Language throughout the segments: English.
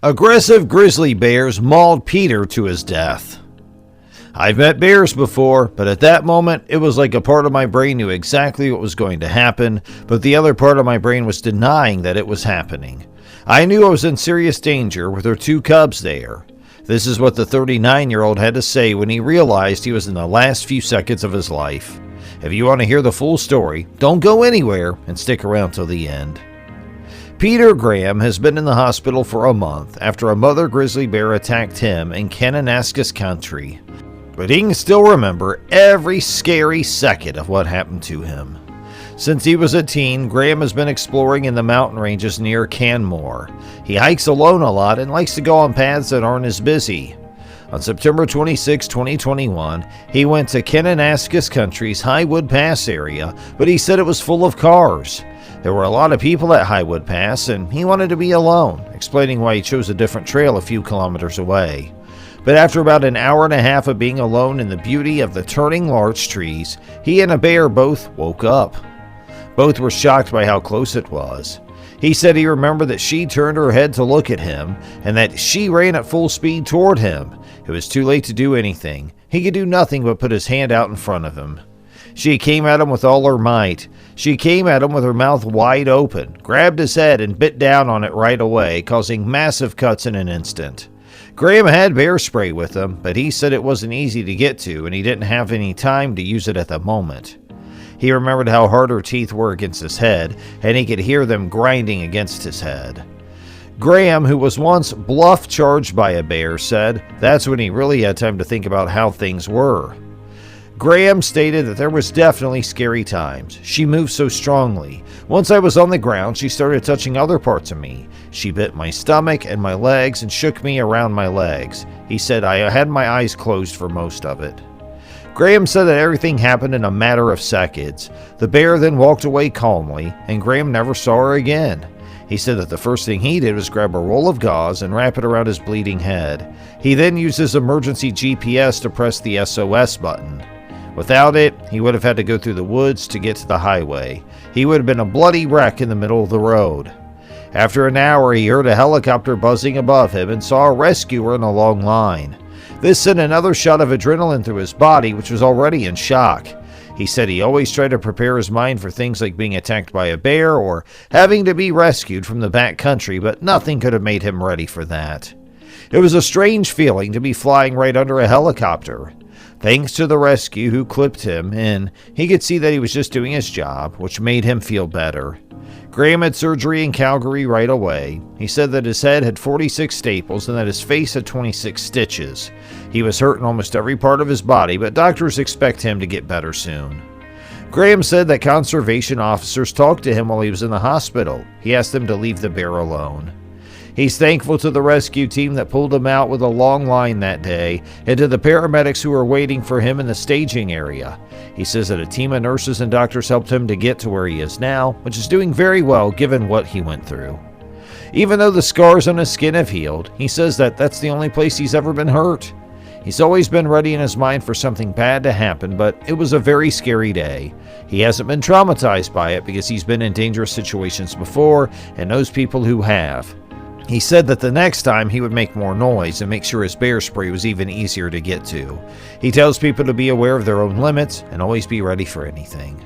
Aggressive grizzly bears mauled Peter to his death. I've met bears before, but at that moment, it was like a part of my brain knew exactly what was going to happen, but the other part of my brain was denying that it was happening. I knew I was in serious danger with her two cubs there. This is what the 39-year-old had to say when he realized he was in the last few seconds of his life. If you want to hear the full story, don't go anywhere and stick around till the end. Peter Graham has been in the hospital for a month after a mother grizzly bear attacked him in Kananaskis Country. But he can still remember every scary second of what happened to him. Since he was a teen, Graham has been exploring in the mountain ranges near Canmore. He hikes alone a lot and likes to go on paths that aren't as busy. On September 26, 2021, he went to Kananaskis Country's Highwood Pass area, but he said it was full of cars. There were a lot of people at Highwood Pass, and he wanted to be alone, explaining why he chose a different trail a few kilometers away. But after about an hour and a half of being alone in the beauty of the turning larch trees, he and a bear both woke up. Both were shocked by how close it was. He said he remembered that she turned her head to look at him, and that she ran at full speed toward him. It was too late to do anything. He could do nothing but put his hand out in front of him. She came at him with all her might. She came at him with her mouth wide open, grabbed his head and bit down on it right away, causing massive cuts in an instant. Graham had bear spray with him, but he said it wasn't easy to get to and he didn't have any time to use it at the moment. He remembered how hard her teeth were against his head, and he could hear them grinding against his head. Graham, who was once bluff charged by a bear, said that's when he really had time to think about how things were. Graham stated that there was definitely scary times. She moved so strongly. Once I was on the ground, she started touching other parts of me. She bit my stomach and my legs and shook me around my legs. He said I had my eyes closed for most of it. Graham said that everything happened in a matter of seconds. The bear then walked away calmly, and Graham never saw her again. He said that the first thing he did was grab a roll of gauze and wrap it around his bleeding head. He then used his emergency GPS to press the SOS button. Without it, he would have had to go through the woods to get to the highway. He would have been a bloody wreck in the middle of the road. After an hour, he heard a helicopter buzzing above him and saw a rescuer in a long line. This sent another shot of adrenaline through his body, which was already in shock. He said he always tried to prepare his mind for things like being attacked by a bear or having to be rescued from the back country, but nothing could have made him ready for that. It was a strange feeling to be flying right under a helicopter. Thanks to the rescue who clipped him in, he could see that he was just doing his job, which made him feel better. Graham had surgery in Calgary right away. He said that his head had 46 staples and that his face had 26 stitches. He was hurt in almost every part of his body, but doctors expect him to get better soon. Graham said that conservation officers talked to him while he was in the hospital. He asked them to leave the bear alone. He's thankful to the rescue team that pulled him out with a long line that day, and to the paramedics who were waiting for him in the staging area. He says that a team of nurses and doctors helped him to get to where he is now, which is doing very well given what he went through. Even though the scars on his skin have healed, he says that that's the only place he's ever been hurt. He's always been ready in his mind for something bad to happen, but it was a very scary day. He hasn't been traumatized by it because he's been in dangerous situations before and knows people who have. He said that the next time he would make more noise and make sure his bear spray was even easier to get to. He tells people to be aware of their own limits and always be ready for anything.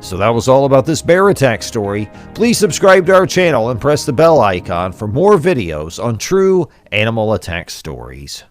So that was all about this bear attack story. Please subscribe to our channel and press the bell icon for more videos on true animal attack stories.